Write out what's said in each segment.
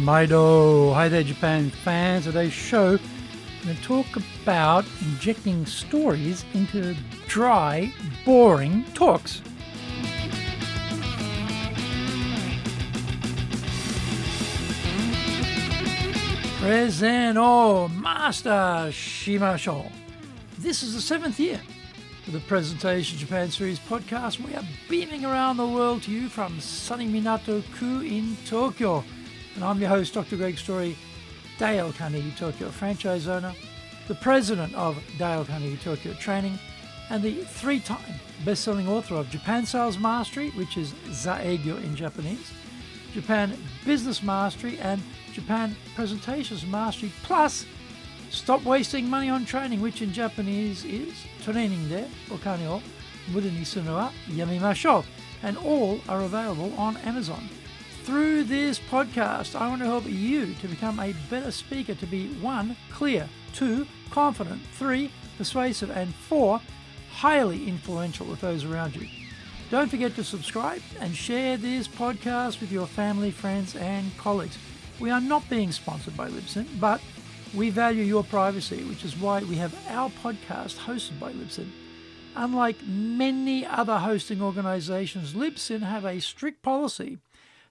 Maido. Hi there, Japan fans. Today's show, I'm going to talk about injecting stories into dry, boring talks. Present Master Shimashou. This is the 7th year of the Presentation Japan Series podcast. We are beaming around the world to you from sunny Minato-ku in Tokyo. And I'm your host, Dr. Greg Story, Dale Carnegie Tokyo franchise owner, the president of Dale Carnegie Tokyo Training, and the 3-time best-selling author of Japan Sales Mastery, which is Zaegyo in Japanese, Japan Business Mastery, and Japan Presentations Mastery, plus Stop Wasting Money on Training, which in Japanese is Training de okane o muda ni suru wa yamimashou, and all are available on Amazon. Through this podcast, I want to help you to become a better speaker, to be 1, clear, 2, confident, 3, persuasive, and 4, highly influential with those around you. Don't forget to subscribe and share this podcast with your family, friends, and colleagues. We are not being sponsored by Libsyn, but we value your privacy, which is why we have our podcast hosted by Libsyn. Unlike many other hosting organizations, Libsyn have a strict policy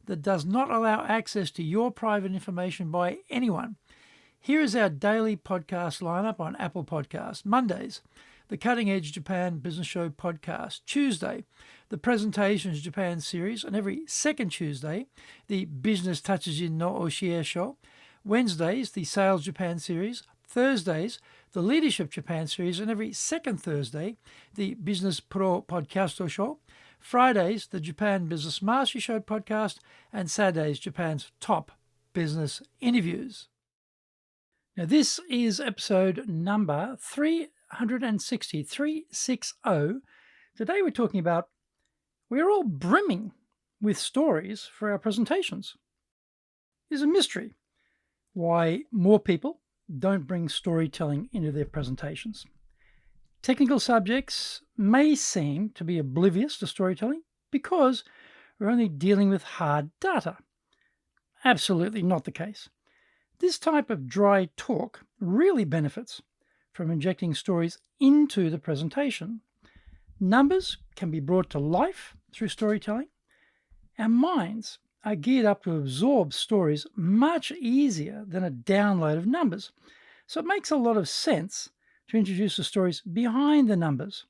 that does not allow access to your private information by anyone. Here is our daily podcast lineup on Apple Podcasts. Mondays, the Cutting Edge Japan Business Show podcast. Tuesday, the Presentations Japan series, and every second Tuesday, the Business Tatsujin no Oshie show. Wednesdays, the Sales Japan series. Thursdays, the Leadership Japan series, and every second Thursday, the Business Pro Podcasto show. Fridays, the Japan Business Mastery Show podcast, and Saturdays, Japan's top business interviews. Now, this is episode number 360. Today we're talking about we're all brimming with stories for our presentations. It's a mystery why more people don't bring storytelling into their presentations. Technical subjects may seem to be oblivious to storytelling because we're only dealing with hard data. Absolutely not the case. This type of dry talk really benefits from injecting stories into the presentation. Numbers can be brought to life through storytelling. Our minds are geared up to absorb stories much easier than a download of numbers. So it makes a lot of sense to introduce the stories behind the numbers.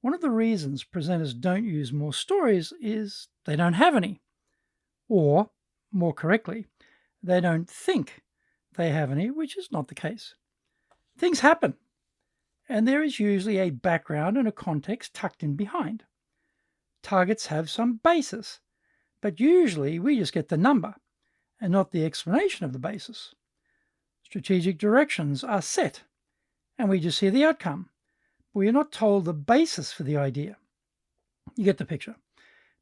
One of the reasons presenters don't use more stories is they don't have any. Or, more correctly, they don't think they have any, which is not the case. Things happen, and there is usually a background and a context tucked in behind. Targets have some basis, but usually we just get the number and not the explanation of the basis. Strategic directions are set, and we just hear the outcome. But we are not told the basis for the idea. You get the picture.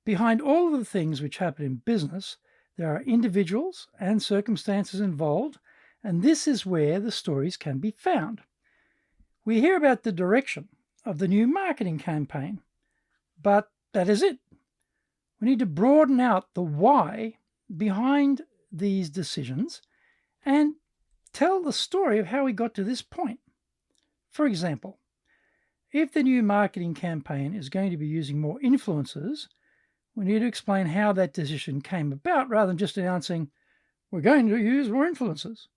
Behind all of the things which happen in business, there are individuals and circumstances involved, and this is where the stories can be found. We hear about the direction of the new marketing campaign, but that is it. We need to broaden out the why behind these decisions and tell the story of how we got to this point. For example, if the new marketing campaign is going to be using more influencers, we need to explain how that decision came about rather than just announcing, we're going to use more influencers.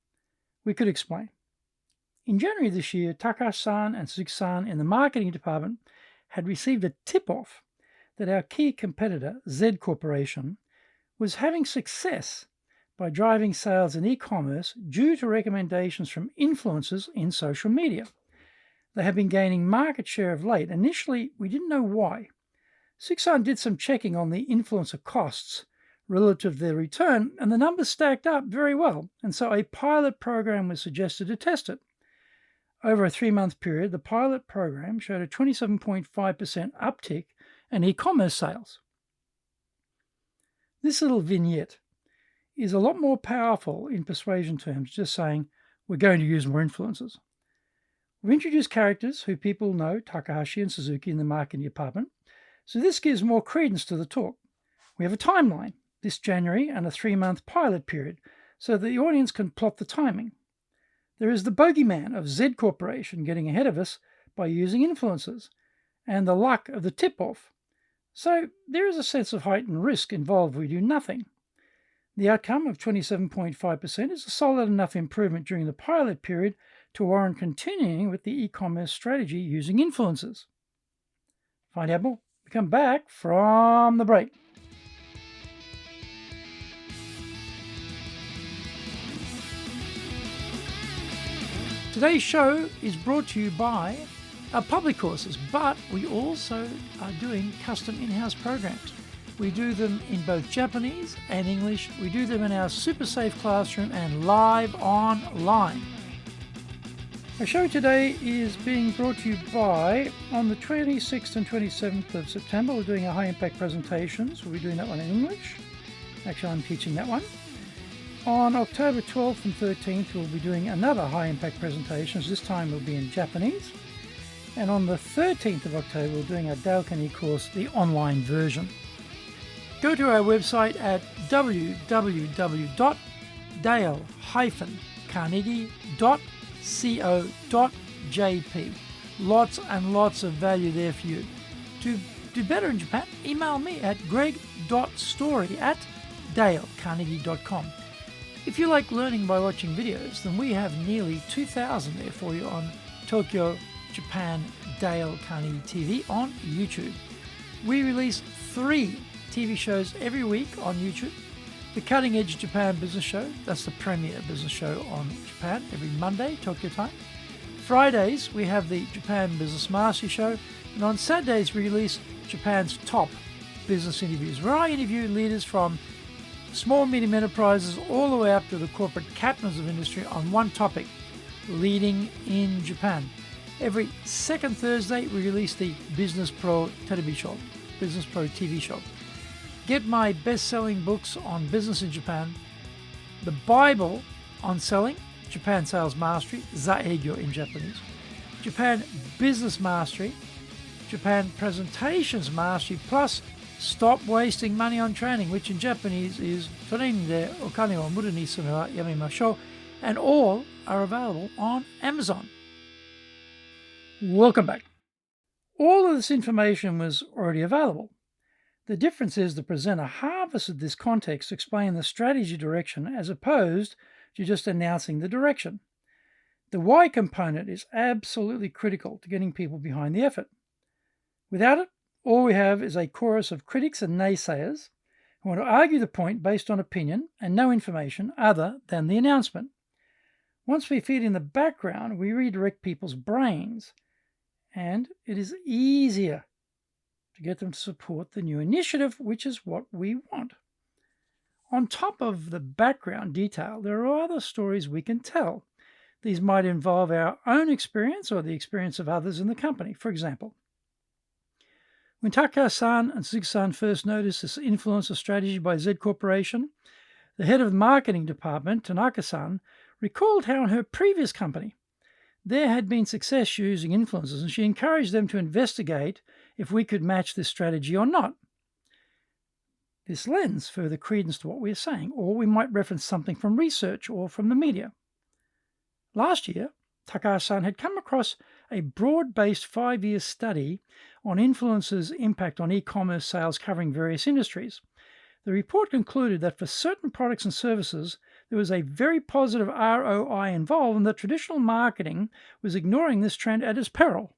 We could explain. In January this year, Takahashi and Suzuki in the marketing department had received a tip-off that our key competitor, Z Corporation, was having success by driving sales in e-commerce due to recommendations from influencers in social media. They have been gaining market share of late. Initially, we didn't know why. Suzuki did some checking on the influencer costs relative to their return, and the numbers stacked up very well, and so a pilot program was suggested to test it. Over a 3-month period, the pilot program showed a 27.5% uptick in e-commerce sales. This little vignette is a lot more powerful in persuasion terms, just saying, we're going to use more influencers. We've introduced characters who people know, Takahashi and Suzuki in the marketing department, so this gives more credence to the talk. We have a timeline, this January, and a 3-month pilot period, so that the audience can plot the timing. There is the bogeyman of Z Corporation getting ahead of us by using influencers, and the luck of the tip-off. So there is a sense of heightened risk involved if we do nothing. The outcome of 27.5% is a solid enough improvement during the pilot period to warrant continuing with the e-commerce strategy using influencers. Find out more. We come back from the break. Today's show is brought to you by our public courses, but we also are doing custom in-house programs. We do them in both Japanese and English. We do them in our super safe classroom and live online. Our show today is being brought to you by, on the 26th and 27th of September, we're doing our high impact presentations. We'll be doing that one in English. Actually, I'm teaching that one. On October 12th and 13th, we'll be doing another high impact presentations. This time will be in Japanese. And on the 13th of October, we're doing our Dale Carnegie course, the online version. Go to our website at www.dale-carnegie.co.jp. Lots and lots of value there for you. To do better in Japan, email me at greg.story@dalecarnegie.com. If you like learning by watching videos, then we have nearly 2,000 there for you on Tokyo, Japan, Dale Carnegie TV on YouTube. We release 3 TV shows every week on YouTube. The Cutting Edge Japan Business Show, that's the premier business show on Japan, every Monday, Tokyo time. Fridays, we have the Japan Business Mastery Show. And on Saturdays, we release Japan's top business interviews, where I interview leaders from small, medium enterprises all the way up to the corporate captains of industry on one topic, leading in Japan. Every second Thursday, we release the Business Pro TV show. Get my best-selling books on business in Japan, the Bible on selling, Japan Sales Mastery, Zaegyo in Japanese, Japan Business Mastery, Japan Presentations Mastery, plus Stop Wasting Money on Training, which in Japanese is Training de Okane wo muru ni sume wa yamemashou, and all are available on Amazon. Welcome back. All of this information was already available. The difference is the presenter harvested this context to explain the strategy direction as opposed to just announcing the direction. The why component is absolutely critical to getting people behind the effort. Without it, all we have is a chorus of critics and naysayers who want to argue the point based on opinion and no information other than the announcement. Once we feed in the background, we redirect people's brains, and it is easier to get them to support the new initiative, which is what we want. On top of the background detail, there are other stories we can tell. These might involve our own experience or the experience of others in the company. For example, when Takahashi and Suzuki first noticed this influencer strategy by Z Corporation, the head of the marketing department, Tanaka-san, recalled how in her previous company, there had been success using influencers, and she encouraged them to investigate if we could match this strategy or not. This lends further credence to what we're saying, or we might reference something from research or from the media. Last year, Takahashi had come across a broad-based 5-year study on influencers' impact on e-commerce sales covering various industries. The report concluded that for certain products and services, there was a very positive ROI involved and that traditional marketing was ignoring this trend at its peril.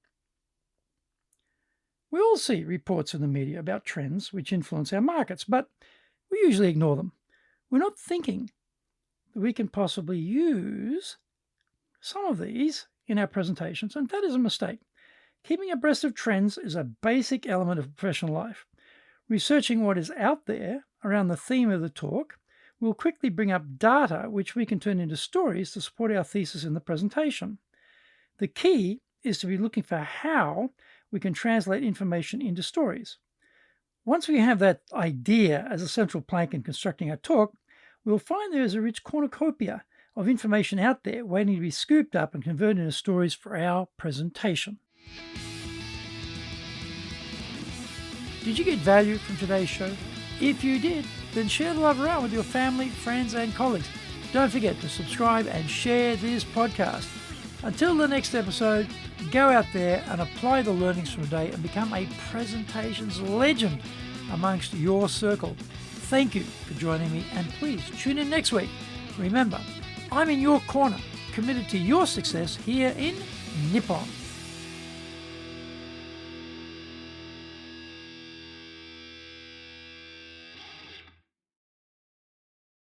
We all see reports in the media about trends which influence our markets, but we usually ignore them. We're not thinking that we can possibly use some of these in our presentations, and that is a mistake. Keeping abreast of trends is a basic element of professional life. Researching what is out there around the theme of the talk will quickly bring up data which we can turn into stories to support our thesis in the presentation. The key is to be looking for how we can translate information into stories. Once we have that idea as a central plank in constructing our talk, we'll find there is a rich cornucopia of information out there waiting to be scooped up and converted into stories for our presentation. Did you get value from today's show? If you did, then share the love around with your family, friends, and colleagues. Don't forget to subscribe and share this podcast. Until the next episode, go out there and apply the learnings from today and become a presentations legend amongst your circle. Thank you for joining me, and please tune in next week. Remember, I'm in your corner, committed to your success here in Nippon.